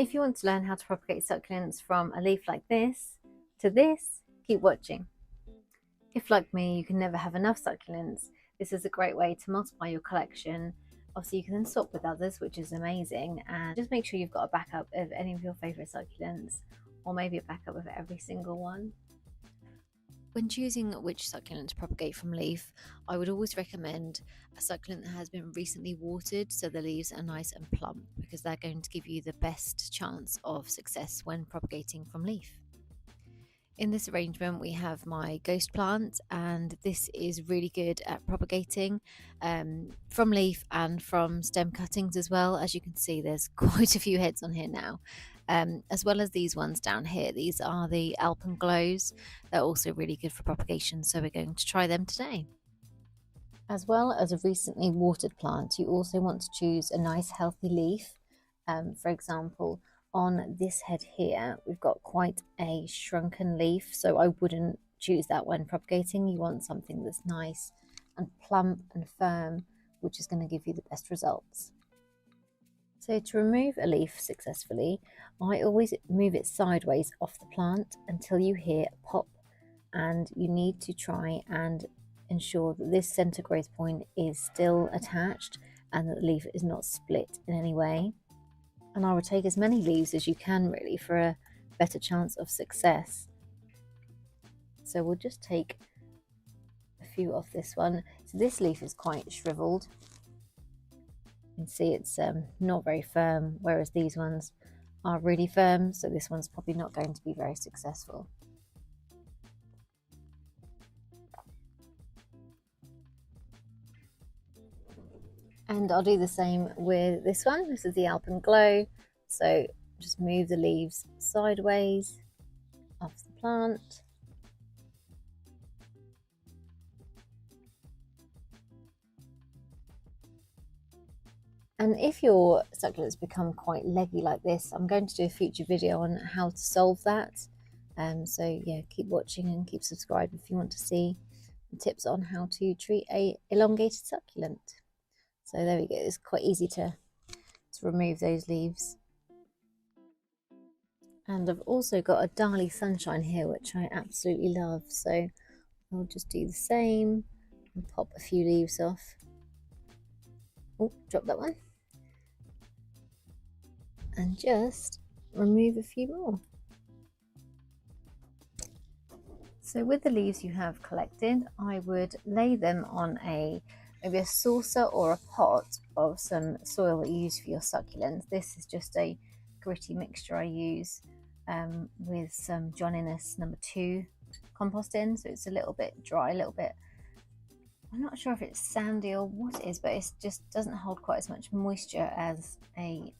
If you want to learn how to propagate succulents from a leaf like this to this, keep watching. If, like me, you can never have enough succulents, this is a great way to multiply your collection. Obviously, you can then swap with others, which is amazing, and just make sure you've got a backup of any of your favourite succulents, or maybe a backup of every single one. When choosing which succulent to propagate from leaf, I would always recommend a succulent that has been recently watered so the leaves are nice and plump, because they're going to give you the best chance of success when propagating from leaf. In this arrangement we have my ghost plant, and this is really good at propagating from leaf and from stem cuttings as well. As you can see, there's quite a few heads on here now, as well as these ones down here. These are the alpenglows. They're also really good for propagation, so we're going to try them today. As well as a recently watered plant, you also want to choose a nice healthy leaf. For example, on this head here, we've got quite a shrunken leaf, so I wouldn't choose that when propagating. You want something that's nice and plump and firm, which is going to give you the best results. So to remove a leaf successfully, I always move it sideways off the plant until you hear a pop, and you need to try and ensure that this center growth point is still attached and that the leaf is not split in any way. And I would take as many leaves as you can, really, for a better chance of success. So we'll just take a few off this one. So this leaf is quite shriveled. You can see it's not very firm, whereas these ones are really firm, so this one's probably not going to be very successful. And I'll do the same with this one. This is the alpenglow. So just move the leaves sideways off the plant. And if your succulents become quite leggy like this, I'm going to do a future video on how to solve that. So yeah, keep watching and keep subscribed if you want to see tips on how to treat a elongated succulent. So there we go, it's quite easy to remove those leaves. And I've also got a Dali Sunshine here, which I absolutely love. So I'll just do the same and pop a few leaves off. Oh, drop that one. And just remove a few more. So with the leaves you have collected, I would lay them on maybe a saucer or a pot of some soil that you use for your succulents. This is just a gritty mixture I use with some John Innes No. 2 compost in, so it's a little bit dry, a little bit, I'm not sure if it's sandy or what it is, but it just doesn't hold quite as much moisture as a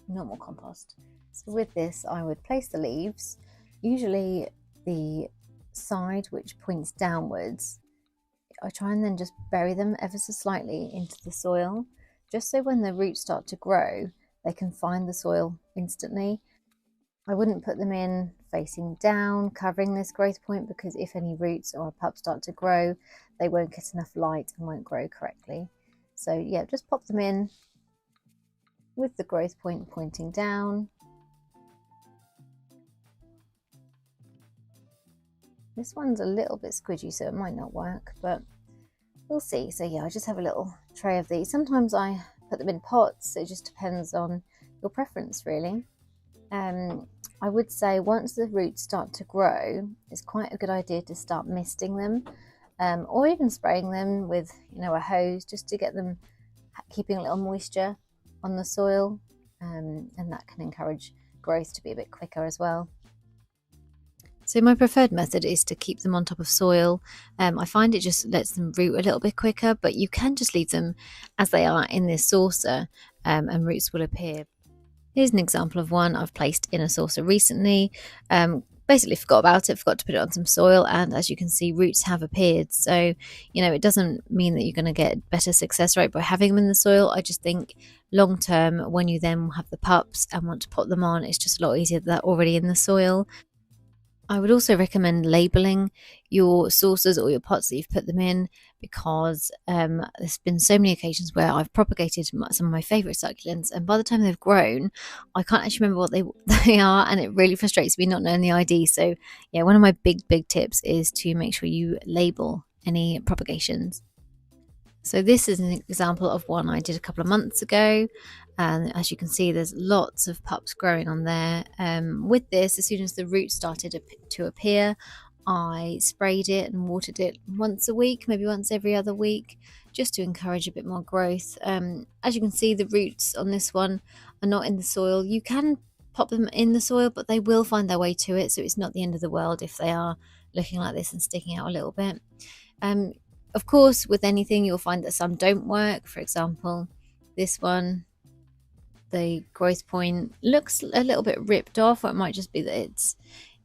normal compost. So with this I would place the leaves, usually the side which points downwards. I try and then just bury them ever so slightly into the soil, just so when the roots start to grow they can find the soil instantly. I wouldn't put them in facing down, covering this growth point, because if any roots or a pup start to grow, they won't get enough light and won't grow correctly. So yeah, just pop them in with the growth point pointing down. This one's a little bit squidgy, so it might not work, but we'll see. So yeah, I just have a little tray of these. Sometimes I put them in pots. It just depends on your preference, really. I would say once the roots start to grow, it's quite a good idea to start misting them, or even spraying them with, a hose, just to get them keeping a little moisture on the soil, and that can encourage growth to be a bit quicker as well. So my preferred method is to keep them on top of soil. I find it just lets them root a little bit quicker, but you can just leave them as they are in this saucer, and roots will appear. Here's an example of one I've placed in a saucer recently. Basically forgot about it, forgot to put it on some soil, and as you can see, roots have appeared. So, it doesn't mean that you're going to get better success rate by having them in the soil. I just think long term, when you then have the pups and want to put them on, it's just a lot easier that they're already in the soil. I would also recommend labelling your saucers or your pots that you've put them in, because there's been so many occasions where I've propagated some of my favourite succulents, and by the time they've grown, I can't actually remember what they are, and it really frustrates me not knowing the ID. So yeah, one of my big tips is to make sure you label any propagations. So this is an example of one I did a couple of months ago, and as you can see, there's lots of pups growing on there. With this, as soon as the roots started to appear, I sprayed it and watered it once a week, maybe once every other week, just to encourage a bit more growth. As you can see, the roots on this one are not in the soil. You can pop them in the soil, but they will find their way to it, so it's not the end of the world if they are looking like this and sticking out a little bit. Of course, with anything, you'll find that some don't work. For example, this one, the growth point looks a little bit ripped off, or it might just be that it's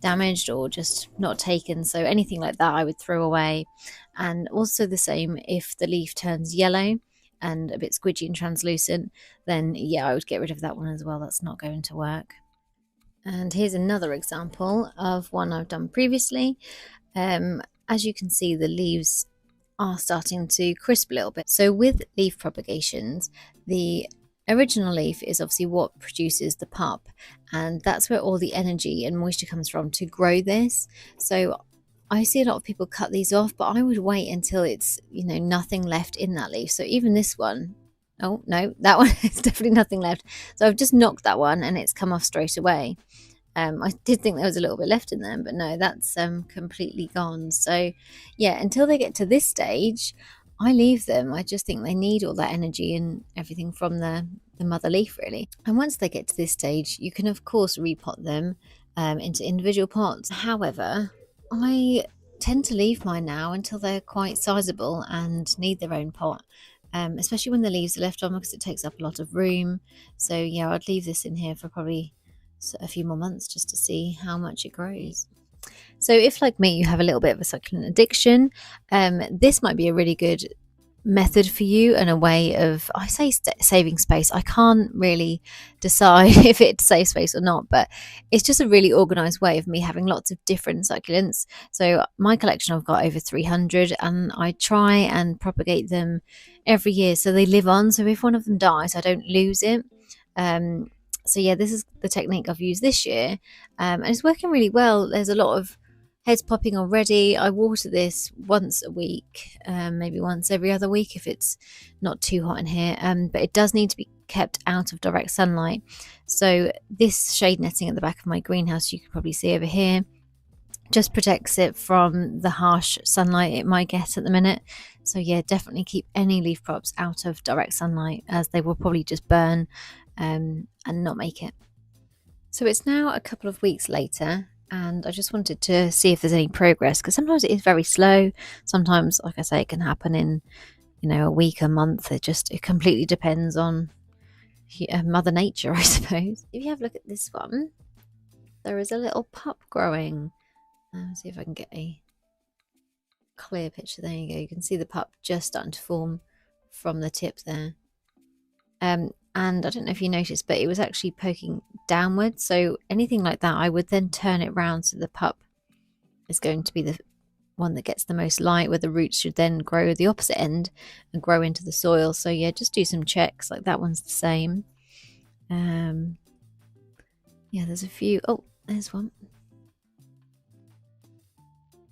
damaged or just not taken. So anything like that I would throw away. And also the same, if the leaf turns yellow and a bit squidgy and translucent, then yeah, I would get rid of that one as well. That's not going to work. And here's another example of one I've done previously. As you can see, the leaves are starting to crisp a little bit. So with leaf propagations, the original leaf is obviously what produces the pup, and that's where all the energy and moisture comes from to grow this. So I see a lot of people cut these off, but I would wait until it's, nothing left in that leaf. So even this one, oh no, that one is definitely nothing left. So I've just knocked that one and it's come off straight away. I did think there was a little bit left in them, but no, that's completely gone. So yeah, until they get to this stage, I leave them. I just think they need all that energy and everything from the mother leaf, really. And once they get to this stage, you can of course repot them into individual pots. However, I tend to leave mine now until they're quite sizable and need their own pot. Especially when the leaves are left on, because it takes up a lot of room. So yeah, I'd leave this in here for probably a few more months just to see how much it grows. So if, like me, you have a little bit of a succulent addiction, this might be a really good method for you, and a way of, I say, saving space. I can't really decide if it saves space or not, but it's just a really organized way of me having lots of different succulents. So my collection, I've got over 300, and I try and propagate them every year so they live on. So if one of them dies, I don't lose it. So yeah, this is the technique I've used this year, and it's working really well. There's a lot of heads popping already. I water this once a week, maybe once every other week if it's not too hot in here, but it does need to be kept out of direct sunlight. So this shade netting at the back of my greenhouse, you can probably see over here, just protects it from the harsh sunlight it might get at the minute. So yeah, definitely keep any leaf props out of direct sunlight, as they will probably just burn and not make it. So it's now a couple of weeks later, and I just wanted to see if there's any progress, because sometimes it is very slow. Sometimes, like I say, it can happen in a week, a month. It completely depends on Mother Nature, I suppose. If you have a look at this one, there is a little pup growing. Let's see if I can get a clear picture. There you go. You can see the pup just starting to form from the tip there. And I don't know if you noticed, but it was actually poking downwards. So anything like that, I would then turn it round, so the pup is going to be the one that gets the most light, where the roots should then grow the opposite end and grow into the soil. So yeah, just do some checks. Like that one's the same. Yeah, there's a few. Oh, there's one.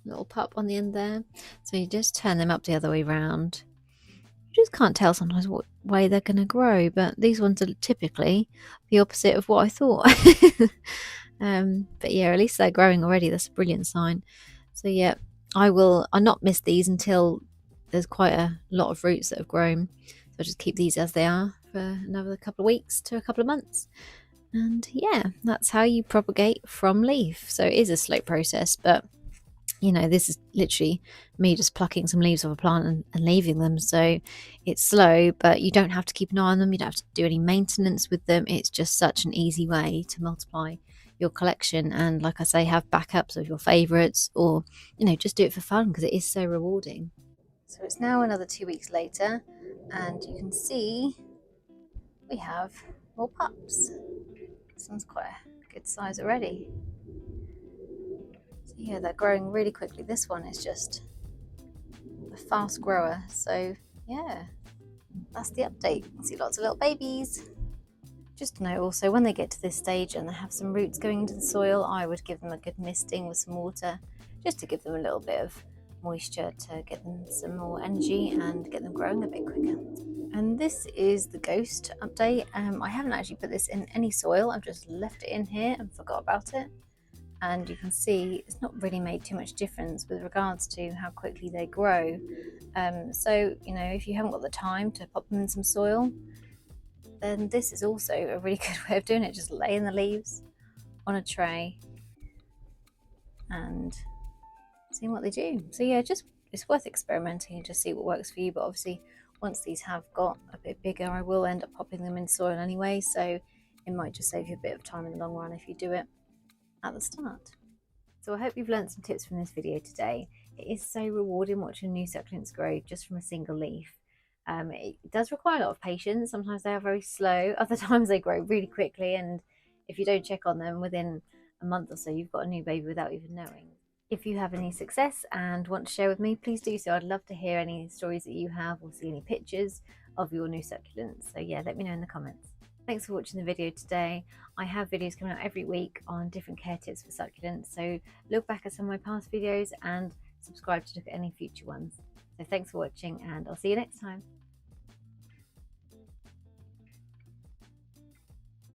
Little pup on the end there. So you just turn them up the other way round. You just can't tell sometimes what way they're going to grow, but these ones are typically the opposite of what I thought. But yeah, at least they're growing already. That's a brilliant sign. So yeah, I'll not miss these until there's quite a lot of roots that have grown. So I'll just keep these as they are for another couple of weeks to a couple of months. And yeah, that's how you propagate from leaf. So it is a slow process, but this is literally me just plucking some leaves off a plant and leaving them. So it's slow, but you don't have to keep an eye on them. You don't have to do any maintenance with them. It's just such an easy way to multiply your collection. And like I say, have backups of your favorites, or, just do it for fun, because it is so rewarding. So it's now another 2 weeks later, and you can see we have more pups. This one's quite a good size already. Yeah, they're growing really quickly. This one is just a fast grower. So yeah, that's the update. I see lots of little babies. Just to know also, when they get to this stage and they have some roots going into the soil, I would give them a good misting with some water, just to give them a little bit of moisture to get them some more energy and get them growing a bit quicker. And this is the ghost update. I haven't actually put this in any soil, I've just left it in here and forgot about it. And you can see it's not really made too much difference with regards to how quickly they grow. So, you know, if you haven't got the time to pop them in some soil, then this is also a really good way of doing it. Just laying the leaves on a tray and seeing what they do. So yeah, just it's worth experimenting and just see what works for you. But obviously, once these have got a bit bigger, I will end up popping them in soil anyway, so it might just save you a bit of time in the long run if you do it at the start. So I hope you've learned some tips from this video today. It is so rewarding watching new succulents grow just from a single leaf. It does require a lot of patience. Sometimes they are very slow, other times they grow really quickly, and if you don't check on them within a month or so, you've got a new baby without even knowing. If you have any success and want to share with me, please do so. I'd love to hear any stories that you have or see any pictures of your new succulents. So yeah, let me know in the comments. Thanks for watching the video today. I have videos coming out every week on different care tips for succulents, so look back at some of my past videos and subscribe to look at any future ones. So thanks for watching, and I'll see you next time.